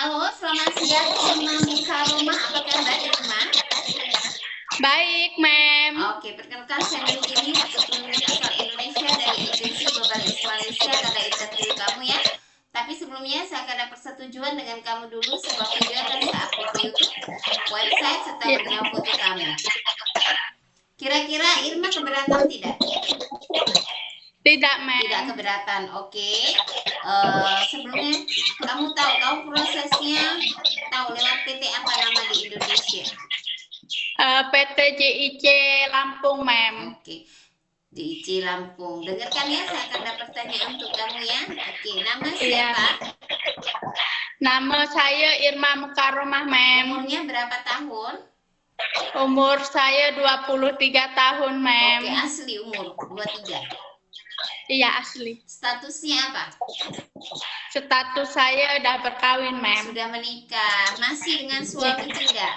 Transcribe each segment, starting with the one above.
Halo, selamat siang Irma Mukaromah. Apa kabar Irma? Baik, Mem. Oke, perkenalkan saya Nurjini, ketua unit asal Indonesia dari Agensi Global East Malaysia pada interview kamu ya. Tapi sebelumnya saya akan ada persetujuan dengan kamu dulu. Sebuah video akan saya upload ke YouTube, website serta beberapa foto kamu. Kira-kira Irma keberatan tidak? Tidak, Mem. Tidak keberatan. Oke. Sebelumnya kamu prosesnya lewat PT apa nama di Indonesia? PT JIC Lampung, Mem. Oke. JIC Lampung. Dengarkan ya, saya akan ada pertanyaan untuk kamu ya. Oke, nama siapa? Nama saya Irma Mukaromah, Mem. Umurnya berapa tahun? Umur saya 23 tahun, Mem. Oke, asli umur 23. Iya, asli. Statusnya apa? Status saya udah berkawin, Mem. Sudah menikah. Masih dengan suami tidak?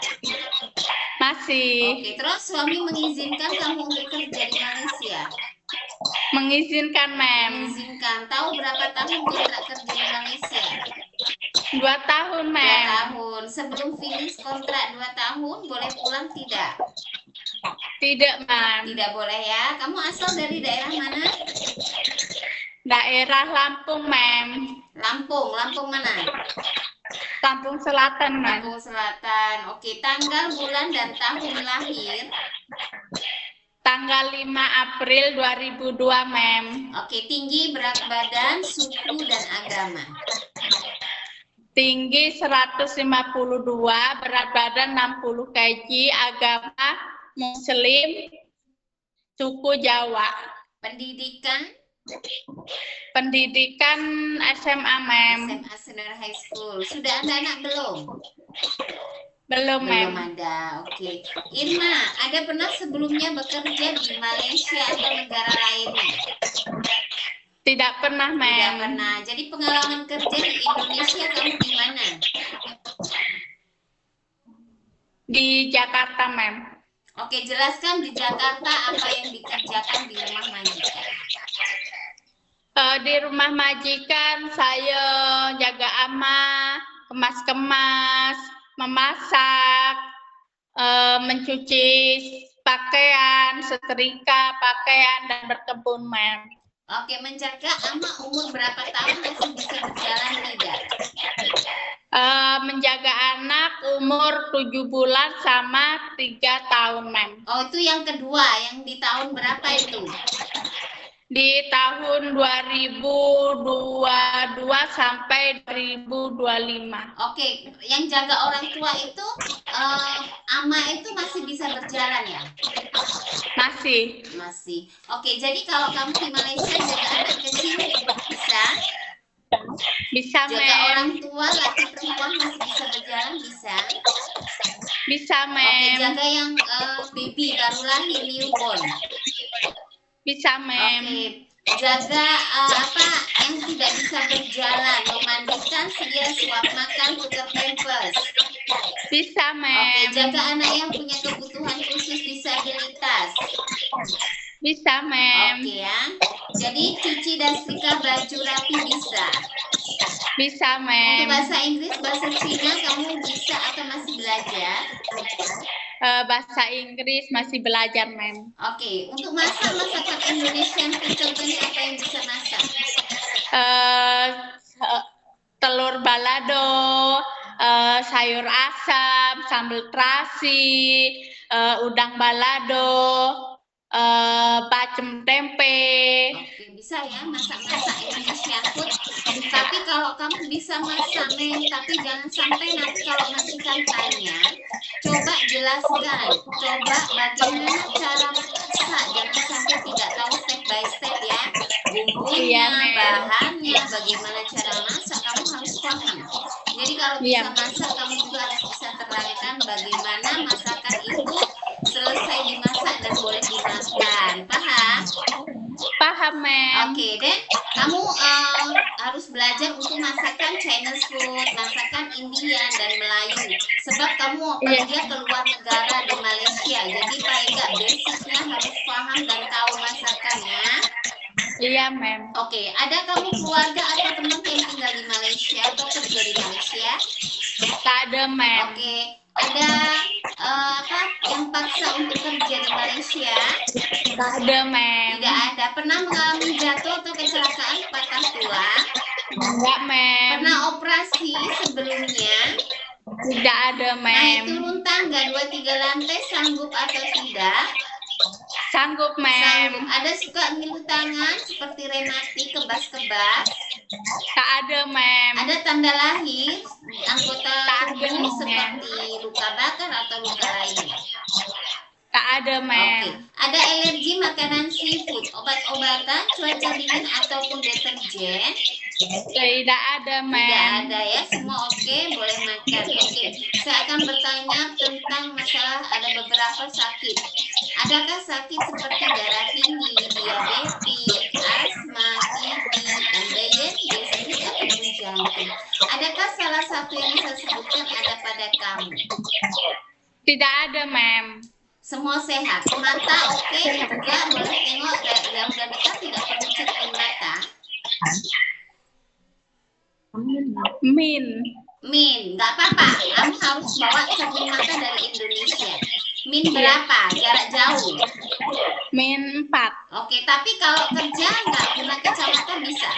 Masih. Oke, terus suami mengizinkan kamu untuk kerja di Malaysia? Mengizinkan, Mem. Mengizinkan. Tahu berapa tahun kontrak kerja di Malaysia? 2 tahun, Mem. 2 tahun. Sebelum finish kontrak 2 tahun, boleh pulang tidak? Tidak, Mem. Tidak boleh ya. Kamu asal dari daerah mana? Daerah Lampung, Mem. Lampung mana? Lampung Selatan, Mem. Lampung Selatan. Oke, tanggal, bulan, dan tahun lahir? Tanggal 5 April 2002, Mem. Oke, tinggi, berat badan, suku, dan agama? Tinggi 152, berat badan 60 kg, agama Muslim, suku Jawa. Pendidikan? Pendidikan SMA, Mem. SMA Senior High School. Sudah ada anak belum? Belum, Mem. Belum ada. Oke. Irma, ada pernah sebelumnya bekerja di Malaysia atau negara lainnya? Tidak pernah, Mem. Tidak pernah. Jadi pengalaman kerja di Indonesia kamu di mana? Di Jakarta, Mem. Oke, jelaskan di Jakarta apa yang dikerjakan di rumah majikan. Di rumah majikan saya jaga ama, kemas-kemas, memasak, mencuci pakaian, setrika pakaian, dan berkebun, Mem. Oke, menjaga ama umur berapa tahun masih bisa berjalan tidak? Menjaga anak umur 7 bulan sama 3 tahun, Mem. Oh, itu yang kedua. Yang di tahun berapa itu? Di tahun 2022 sampai 2025. Oke, yang jaga orang tua itu ama itu masih bisa berjalan ya? Masih. Oke, jadi kalau kamu di Malaysia jaga anak kecil bisa? Bisa, Mem. Jaga orang tua laki perempuan masih bisa berjalan bisa? Bisa, Mem. Oke, jaga yang baby baru lahir newborn. Bisa, Mem. Oke, jaga yang tidak bisa berjalan, memandikan, sedia suap makan, tukar pampers. Bisa, Mem. Oke, jaga anak yang punya kebutuhan khusus disabilitas. Bisa, Mem. Oke ya. Jadi cuci dan setrika baju rapi bisa. Bisa, Mem. Untuk bahasa Inggris, bahasa Cina kamu bisa atau masih belajar? Bahasa Inggris masih belajar, Mem. Oke, untuk masak masakan Indonesian food contohnya apa yang bisa masak? Telur balado, sayur asam, sambal terasi, udang balado, bacem tempe. Oke, bisa ya masak-masak Indonesian food. Tapi kalau kamu bisa masak, Mem, tapi jangan sampai nanti kalau majikan tanya, coba jelaskan, coba bagaimana cara masak, jangan sampai tidak tahu step by step ya, bumbunya, bahannya, bagaimana cara masak, kamu harus paham. Jadi kalau bisa masak, kamu juga harus bisa terangkan bagaimana masakan itu selesai dimasak dan boleh dimakan. Paham? Paham, Mem. Oke deh, kamu harus belajar untuk masakan Chinese food, masakan Indian dan Melayu. Sebab kamu kerja ke luar negara di Malaysia, jadi paling nggak basicnya harus paham dan tahu masakannya. Iya, Mem. Oke, ada kamu keluarga atau teman yang tinggal di Malaysia atau kerja di Malaysia? Tak ada, mem. Oke, ada apa yang paksa untuk kerja di Malaysia? Tak ada, mem. Tidak ada. Pernah mengalami jatuh atau kecelakaan patah tulang? Enggak, mem. Pernah operasi sebelumnya? Tidak ada, Naik mem. turun tangga 2-3 lantai sanggup atau tidak? Sanggup, mem. Sanggup. Ada suka ngilu tangan seperti rematik, kebas-kebas? Tak ada, mem. Ada tanda lahir anggota Tak ada, tubuh Mem. seperti luka bakar atau luka lainnya? Tak ada, Oke. mem. Ada alergi makanan seafood, obat-obatan, cuaca dingin ataupun deterjen? Tidak ada, Tidak mem. ada ya, semua oke, boleh makan. Oke, saya akan bertanya tentang masalah ada beberapa sakit. Adakah sakit seperti darah tinggi, diabetes, asma, TB, embedded, gastrik, ataupun jantung? Adakah salah satu yang saya sebutkan ada pada kamu? Tidak ada, mem. Semua sehat. Mata oke juga, boleh tengok yang udah dekat, tidak perlu cermin mata. Min. Min, nggak apa-apa. Kamu harus bawa cermin mata dari Indonesia. Min berapa? Jarak jauh. Min 4. Oke, tapi kalau kerja nggak guna kacamata bisa?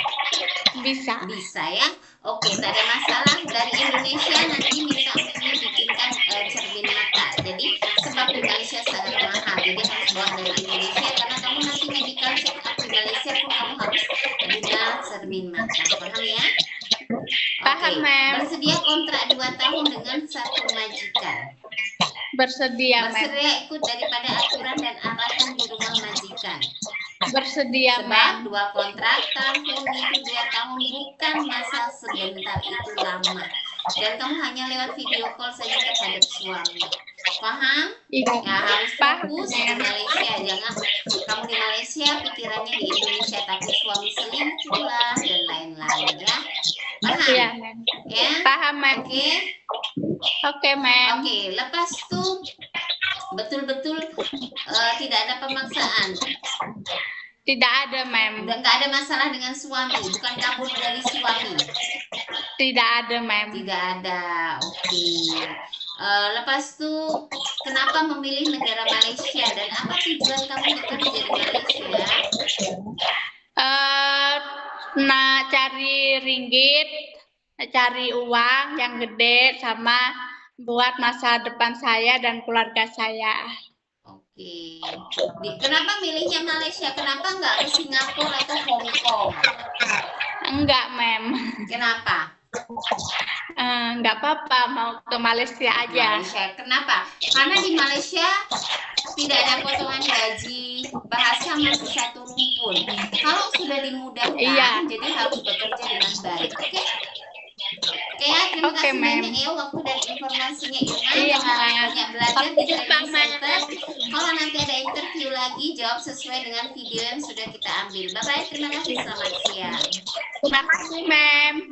Bisa. Bisa ya. Oke, tak ada masalah. Dari Indonesia nanti minta dibikinkan cermin mata. Jadi sebab di Malaysia sangat mahal, jadi harus bawa dari Indonesia karena kamu nanti medical check up di Malaysia pun kamu harus guna cermin mata. Paham ya? Paham, Oke, mem. bersedia kontrak 2 tahun dengan satu majikan. Bersedia, mem. Bersedia ikut daripada aturan dan arahan di rumah majikan. Bersedia, Sebab mem. 2 kontrak tahun itu 2 tahun bukan masa sebentar, itu lama. Dan kamu hanya lewat video call saja terhadap suami. Paham? Iya. Ya harus Paham, fokus di mem. Malaysia. Jangan kamu di Malaysia pikirannya di Indonesia, tapi suami selingkuh lah dan lain-lain ya. Paham? Iya, mem. Ya. Paham, mem. Oke. Oke, mem. Oke, lepas itu betul-betul tidak ada pemaksaan. Tidak ada, mem. Dan nggak ada masalah dengan suami, bukan kabur dari suami. Tidak ada, mem. Tidak ada. Oke. Lepas itu kenapa memilih negara Malaysia dan apa tujuan kamu bekerja di Malaysia? Nah, cari ringgit, cari uang yang gede, sama buat masa depan saya dan keluarga saya. Oke. Kenapa milihnya Malaysia? Kenapa nggak ke Singapura atau Hong Kong? Enggak, mem. Kenapa? Enggak apa-apa, mau ke Malaysia aja. Malaysia. Kenapa? Karena di Malaysia tidak ada potongan gaji, bahasa masih satu rumpun. Kalau sudah dimudahkan, Iya. jadi harus bekerja dengan baik. Oke? Oke ya, terima Oke, kasih mem. banyak ya waktu dan informasinya Irma. Iya. Kamu banyak belajar di Oke, Training Mem. Center. Kalau nanti ada interview lagi, jawab sesuai dengan video yang sudah kita ambil. Bye-bye, terima kasih, selamat siang. Terima kasih, mem.